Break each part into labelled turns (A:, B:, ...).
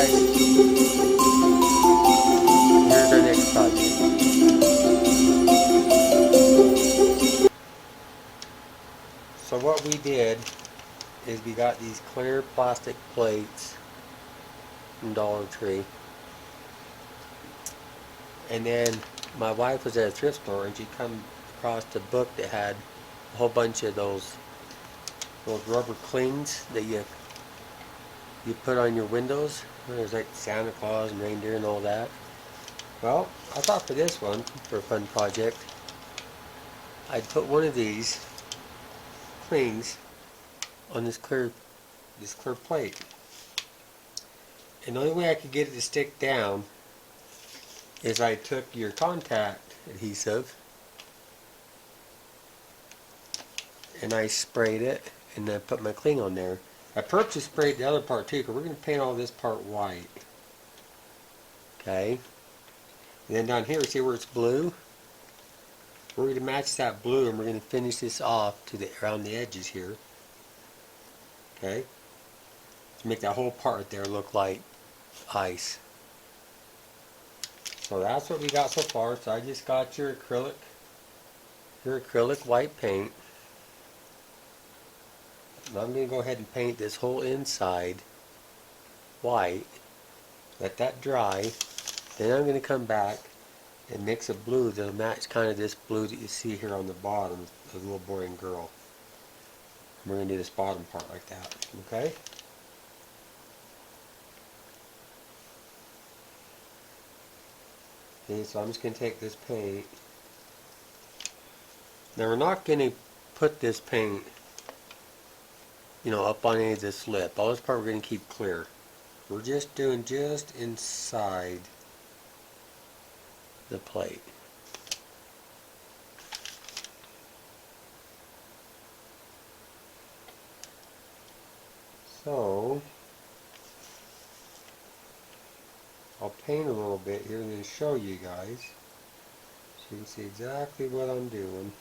A: guys, here's our next project. So what we did is we got these clear plastic plates from Dollar Tree. And then my wife was at a thrift store and she come across a book that had a whole bunch of those rubber clings that you put on your windows. There's like Santa Claus and reindeer and all that. Well, I thought for this one, for a fun project, I'd put one of these clings on this clear plate. And the only way I could get it to stick down is I took your contact adhesive and I sprayed it and then put my cling on there. I purposely sprayed the other part too because we're going to paint all this part white. Okay. And then down here, see where it's blue? We're going to match that blue and we're going to finish this off to around the edges here. Okay. To make that whole part there look like ice. So that's what we got so far. So I just got your acrylic white paint. And I'm going to go ahead and paint this whole inside white. Let that dry. Then I'm going to come back and mix a blue that'll match kind of this blue that you see here on the bottom of the little boy and girl. And we're going to do this bottom part like that. Okay? Okay, so I'm just going to take this paint. Now we're not going to put this paint, up on any of this lip. All this part we're going to keep clear. We're just doing just inside the plate. So I'll paint a little bit here and then show you guys so you can see exactly what I'm doing.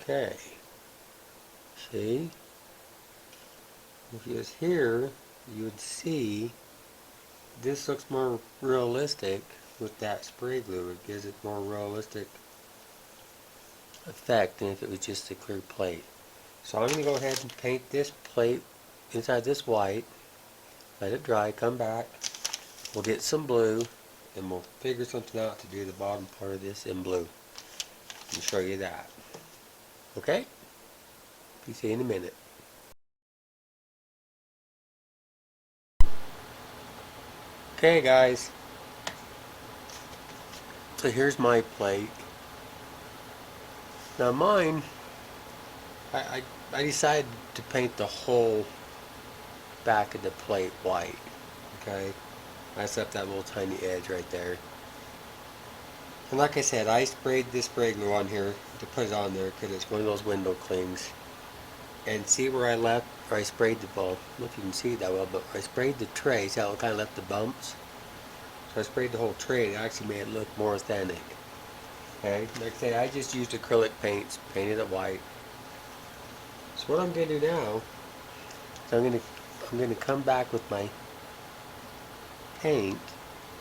A: Okay. See? If you was here, you would see this looks more realistic with that spray glue. It gives it more realistic effect than if it was just a clear plate. So I'm going to go ahead and paint this plate inside this white. Let it dry, come back. We'll get some blue and we'll figure something out to do the bottom part of this in blue. I'll show you that. Okay? See you in a minute. Okay guys, so here's my plate. Now mine, I decided to paint the whole back of the plate white. Okay, that's up that little tiny edge right there. And like I said, I sprayed this spray glue on here to put it on there because it's one of those window clings. And see where I sprayed the, well, I don't know if you can see that well, but I sprayed the tray, see how it kind of left the bumps? So I sprayed the whole tray, it actually made it look more authentic. Okay, like I say, I just used acrylic paints, painted it white. So what I'm going to do now, is I'm going to come back with my paint.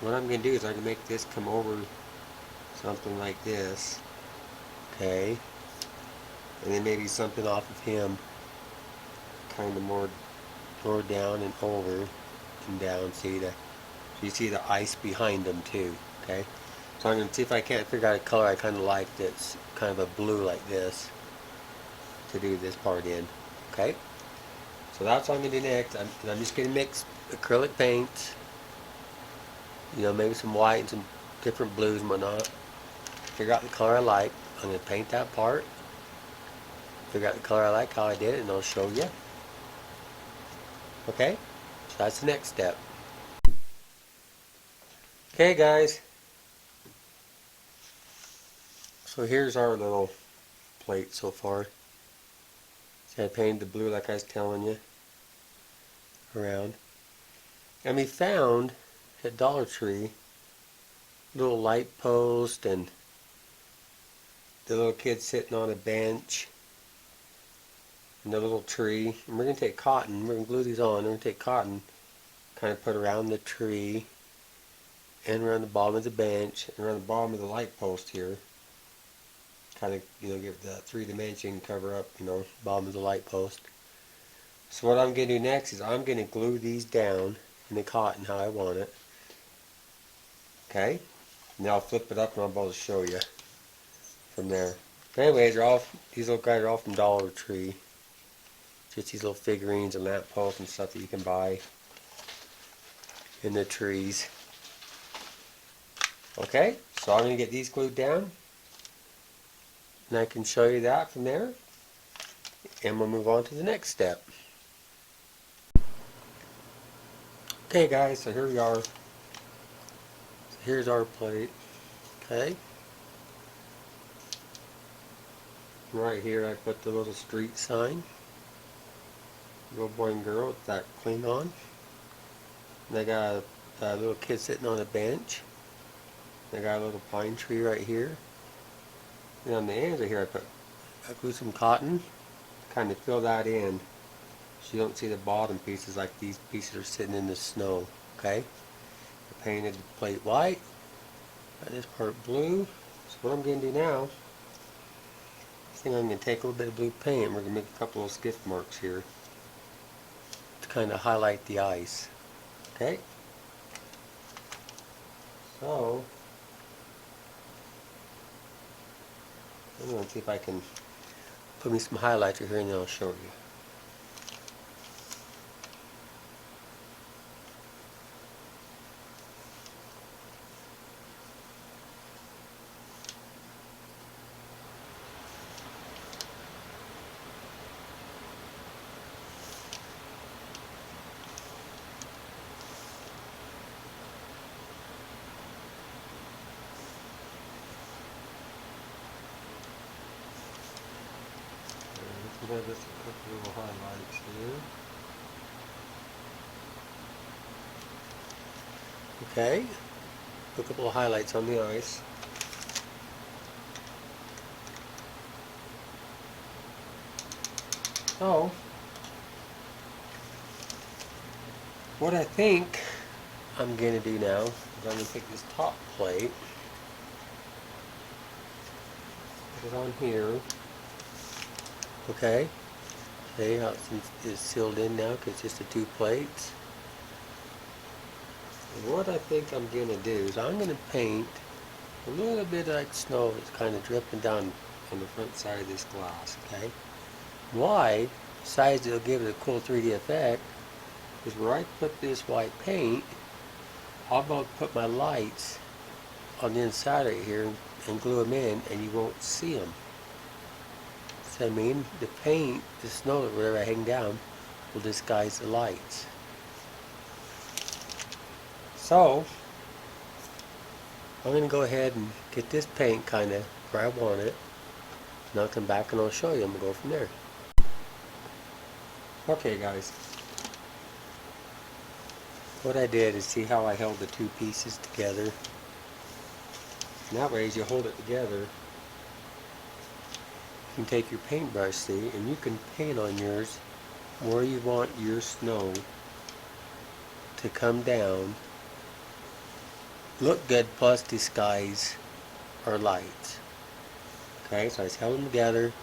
A: What I'm going to do is I'm going to make this come over something like this. Okay, and then maybe something off of him. Kind of more down and over and down. See the, you see the ice behind them too. Okay, so I'm going to see if I can't figure out a color I kind of like that's kind of a blue like this. to do this part in. Okay, so that's what I'm going to do next. I'm just going to mix acrylic paints, you know, maybe some white and some different blues and whatnot. Figure out the color I like. I'm going to paint that part. Figure out the color I like, how I did it, and I'll show you. Okay, so that's the next step. Okay guys, so here's our little plate so far. So I painted the blue like I was telling you around. And we found at Dollar Tree little light post and the little kid sitting on a bench and the little tree. And we're going to take cotton, we're going to glue these on, we're going to take cotton, kind of put around the tree and around the bottom of the bench and around the bottom of the light post here. Kind of, you know, give that 3-dimension cover up, you know, bottom of the light post. So what I'm going to do next is I'm going to glue these down in the cotton how I want it. Okay? Now I'll flip it up and I'll be able to show you from there. But anyways, these little guys are all from Dollar Tree. Just these little figurines and lamp posts and stuff that you can buy in the trees. Okay, so I'm going to get these glued down. And I can show you that from there. And we'll move on to the next step. Okay guys, so here we are. So here's our plate. Okay. Right here I put the little street sign. Little boy and girl with that clean on. And I got a little kid sitting on a bench. And I got a little pine tree right here. And on the ends of here I glued some cotton. Kind of fill that in so you don't see the bottom pieces like these pieces are sitting in the snow. Okay? I painted the plate white. Got this part blue. So what I'm going to do now, I think I'm going to take a little bit of blue paint and we're going to make a couple of skid marks here to kind of highlight the ice. Okay? So, I'm going to see if I can put me some highlighter here and then I'll show you. Just a couple little highlights here. Okay, put a couple of highlights on the ice. So, what I think I'm going to do now is I'm going to take this top plate, put it on here. Okay, see how it's sealed in now because it's just the 2 plates. And what I think I'm going to do is I'm going to paint a little bit like snow that's kind of dripping down on the front side of this glass. Okay, why? Besides it'll give it a cool 3D effect, is where I put this white paint, I'm going to put my lights on the inside right here and glue them in and you won't see them. I mean, the paint, the snow, whatever I hang down, will disguise the lights. So, I'm going to go ahead and get this paint kind of where I want it. And I'll come back and I'll show you and we'll go from there. Okay guys, what I did is see how I held the 2 pieces together. And that way as you hold it together, you can take your paintbrush, see, and you can paint on yours where you want your snow to come down, look good, plus disguise our lights. Okay, so I just held them together.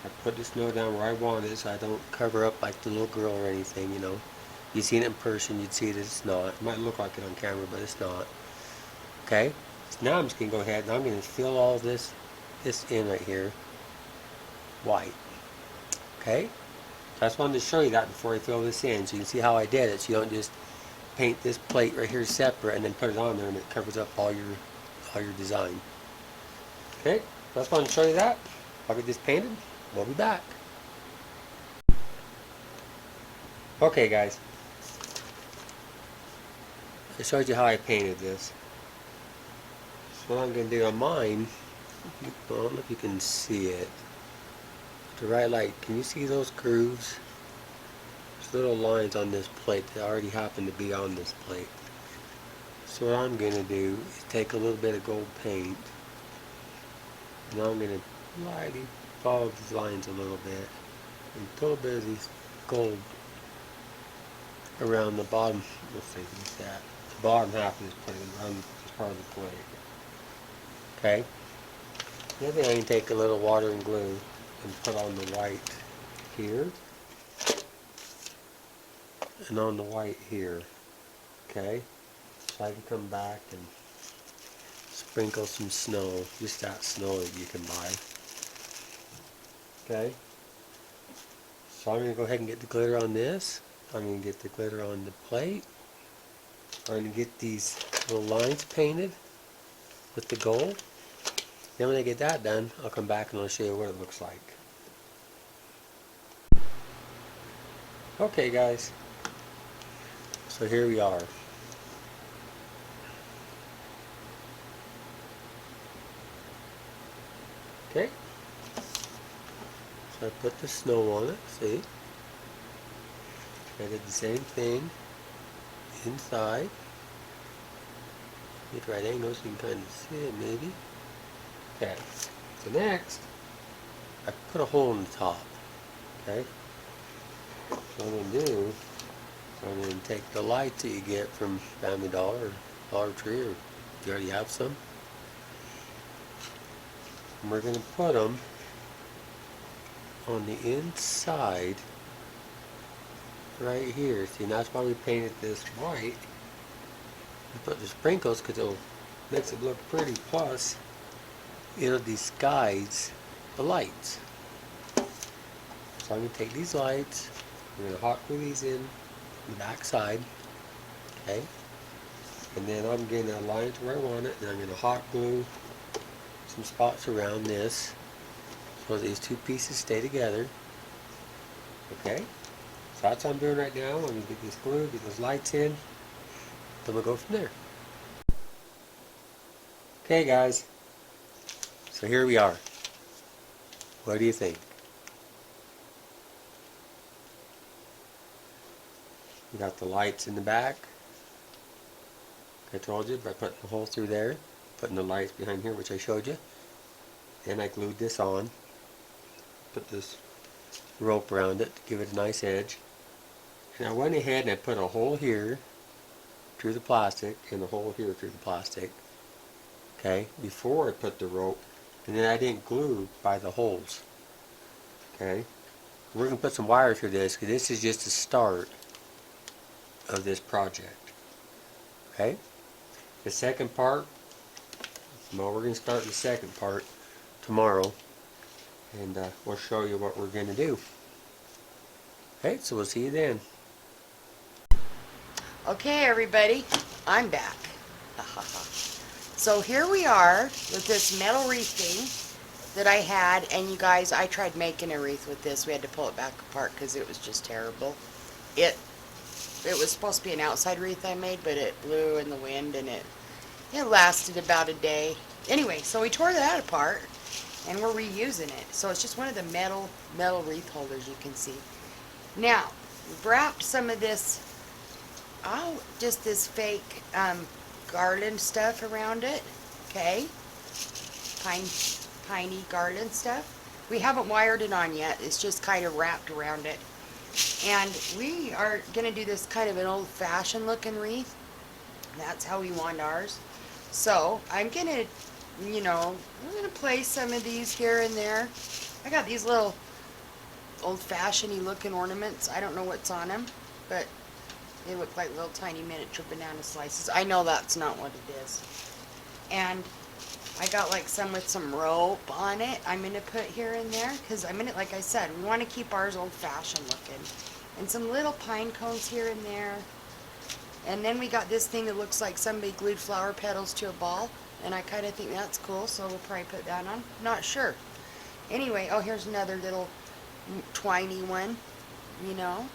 A: I put the snow down where I want it so I don't cover up like the little girl or anything, you know. If you seen it in person, you'd see that it's not. It might look like it on camera, but it's not. Okay, so now I'm just going to go ahead and I'm going to fill all this in right here white. Okay? So I just wanted to show you that before I fill this in, so you can see how I did it, so you don't just paint this plate right here separate and then put it on there and it covers up all your design. Okay, so I just wanted to show you that. I'll get this painted. We'll be back. Okay, guys. I showed you how I painted this. So what I'm going to do on mine, I don't know if you can see it. The right light, can you see those grooves? There's little lines on this plate that already happen to be on this plate. So what I'm going to do is take a little bit of gold paint, and I'm going to lightly follow these lines a little bit, and a little bit of these gold around the bottom. Let's see, like that. The bottom half of this plate, around this part of the plate. Okay. Then I can take a little water and glue and put on the white here, and on the white here. Okay. So I can come back and sprinkle some snow, just that snow that you can buy. Okay. So I'm going to go ahead and get the glitter on this. I'm going to get the glitter on the plate. I'm going to get these little lines painted with the gold. Then when I get that done, I'll come back and I'll show you what it looks like. Okay, guys. So here we are. Okay. So I put the snow on it, see? I did the same thing inside. Get right angle so you can kind of see it maybe. Okay. So next, I put a hole in the top. Okay. So what I'm going to do, I'm going to take the lights that you get from Family Dollar or Dollar Tree, or if you already have some, and we're going to put them on the inside right here. See, and that's why we painted this white. We put the sprinkles because it'll makes it look pretty, plus it'll disguise the lights. So I'm going to take these lights, I'm going to hot glue these in the back side, okay, and then I'm going to align it to where I want it, and I'm going to hot glue some spots around this so these two pieces stay together. Okay, so that's what I'm doing right now. I'm going to get this glue, get those lights in, then we'll go from there. Okay, guys, so here we are. What do you think? We got the lights in the back. I told you by putting the hole through there, putting the lights behind here, which I showed you. Then I glued this on, put this rope around it to give it a nice edge. And I went ahead and I put a hole here through the plastic and a hole here through the plastic. Okay, before I put the rope, and then I didn't glue by the holes. Okay, we're going to put some wire through this because this is just the start of this project. Okay, the second part, well, we're going to start the second part tomorrow, and we'll show you what we're going to do. Okay, so we'll see you then.
B: Okay, everybody, I'm back. So here we are with this metal wreath thing that I had, and you guys, I tried making a wreath with this. We had to pull it back apart because it was just terrible. It was supposed to be an outside wreath I made, but it blew in the wind, and it lasted about a day. Anyway, so we tore that apart, and we're reusing it. So it's just one of the metal wreath holders you can see. Now, we've wrapped some of this, just this fake garland stuff around it, okay? Piney garland stuff. We haven't wired it on yet. It's just kind of wrapped around it. And we are going to do this kind of an old-fashioned looking wreath. That's how we want ours. So I'm going to, we're going to place some of these here and there. I got these little old-fashioned looking ornaments. I don't know what's on them, but they look like little tiny miniature banana slices. I know that's not what it is. And I got like some with some rope on it. I'm going to put here and there because like I said, we want to keep ours old fashioned looking. And some little pine cones here and there. And then we got this thing that looks like somebody glued flower petals to a ball. And I kind of think that's cool, so we'll probably put that on. Not sure. Anyway, oh, here's another little twiny one, you know.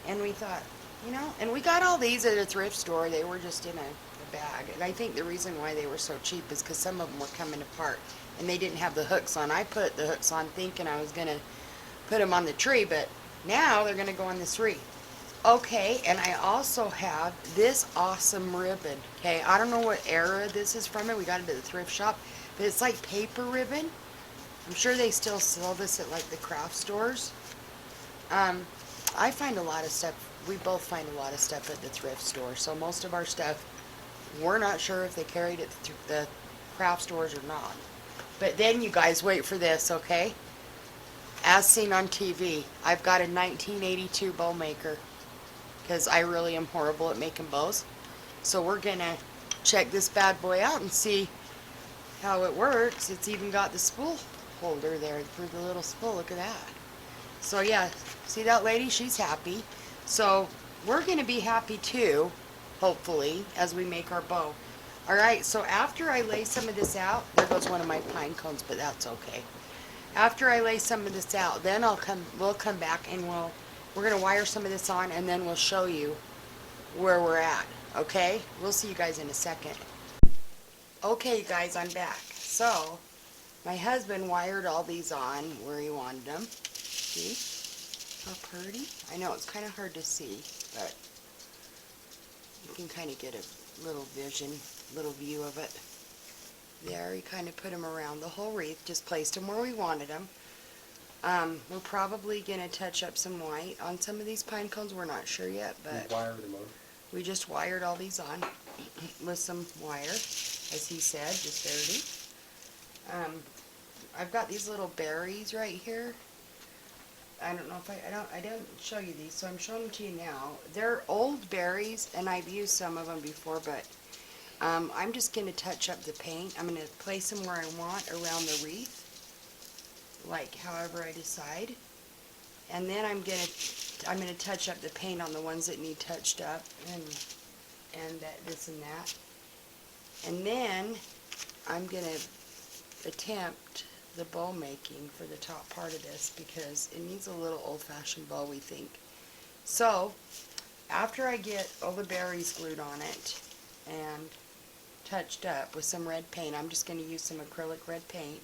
B: And we thought, you know, and we got all these at a thrift store. They were just in a bag. And I think the reason why they were so cheap is because some of them were coming apart. And they didn't have the hooks on. I put the hooks on thinking I was going to put them on the tree, but now they're going to go on this wreath. Okay, and I also have this awesome ribbon. Okay, I don't know what era this is from. We got it at the thrift shop, but it's like paper ribbon. I'm sure they still sell this at like the craft stores. I find a lot of stuff. We both find a lot of stuff at the thrift store. So most of our stuff, we're not sure if they carried it to the craft stores or not. But then you guys wait for this, okay? As seen on TV, I've got a 1982 bow maker. Because I really am horrible at making bows. So we're going to check this bad boy out and see how it works. It's even got the spool holder there for the little spool. Look at that. So yeah, see that lady? She's happy. So we're going to be happy too, hopefully, as we make our bow. Alright, so after I lay some of this out, there goes one of my pine cones, but that's okay. After I lay some of this out, then we'll come back and we're going to wire some of this on, and then we'll show you where we're at, okay? We'll see you guys in a second. Okay, you guys, I'm back. So, my husband wired all these on where he wanted them. See how pretty? I know it's kind of hard to see, but you can kind of get a little view of it. There, he kind of put them around the whole wreath, just placed them where we wanted them. We're probably going to touch up some white on some of these pine cones. We're not sure yet, but we just wired all these on with some wire, as he said, just dirty. I've got these little berries right here. I don't know if I don't show you these, so I'm showing them to you now. They're old berries, and I've used some of them before, but I'm just going to touch up the paint. I'm going to place them where I want around the wreath, like however I decide, and then I'm gonna touch up the paint on the ones that need touched up, and this and that, and then I'm gonna attempt the bow making for the top part of this because it needs a little old-fashioned bow, we think. So after I get all the berries glued on it and touched up with some red paint, I'm just going to use some acrylic red paint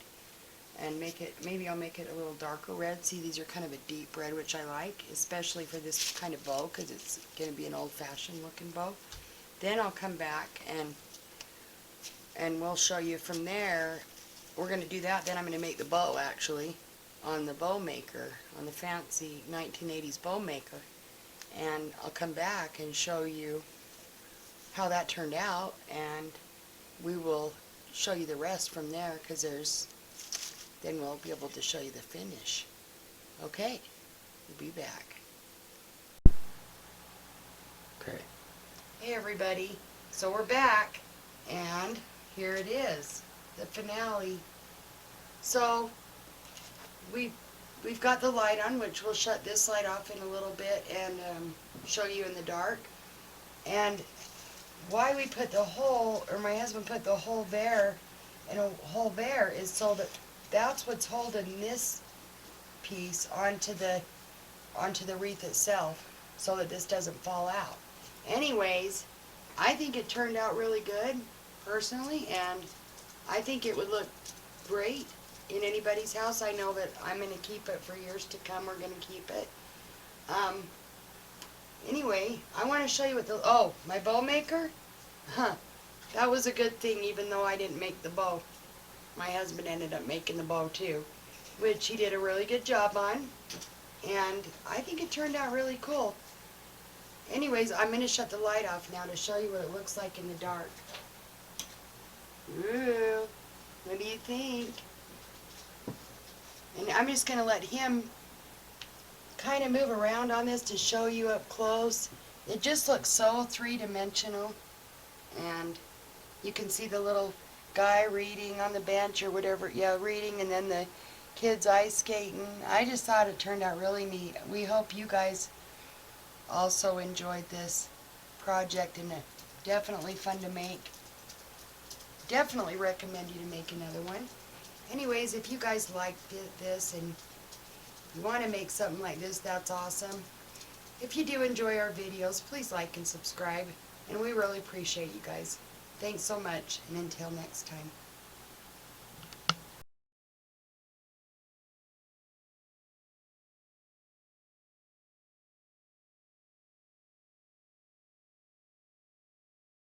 B: and maybe I'll make it a little darker red. See, these are kind of a deep red, which I like, especially for this kind of bow, because it's going to be an old-fashioned looking bow. Then I'll come back and we'll show you from there. We're going to do that, then I'm going to make the bow, actually, on the bow maker, on the fancy 1980s bow maker. And I'll come back and show you how that turned out, and we will show you the rest from there, because then we'll be able to show you the finish. Okay, we'll be back.
A: Okay.
B: Hey everybody, so we're back, and here it is, the finale. So we've got the light on, which we'll shut this light off in a little bit and show you in the dark. And why we put the hole, or my husband put the hole there and a hole there, is so that that's what's holding this piece onto the wreath itself, so that this doesn't fall out. Anyways, I think it turned out really good, personally, and I think it would look great in anybody's house. I know that I'm going to keep it for years to come. We're going to keep it. Anyway, I want to show you what my bow maker? That was a good thing, even though I didn't make the bow. My husband ended up making the bow too, which he did a really good job on, and I think it turned out really cool. Anyways, I'm going to shut the light off now to show you what it looks like in the dark. Ooh, what do you think? And I'm just going to let him kind of move around on this to show you up close. It just looks so three-dimensional, and you can see the little guy reading on the bench or whatever. Yeah, reading, and then the kids ice skating. I just thought it turned out really neat. We hope you guys also enjoyed this project, and definitely fun to make. Definitely recommend you to make another one. Anyways, if you guys like this and you want to make something like this, that's awesome. If you do enjoy our videos, please like and subscribe, and we really appreciate you guys. Thanks so much, and until next time.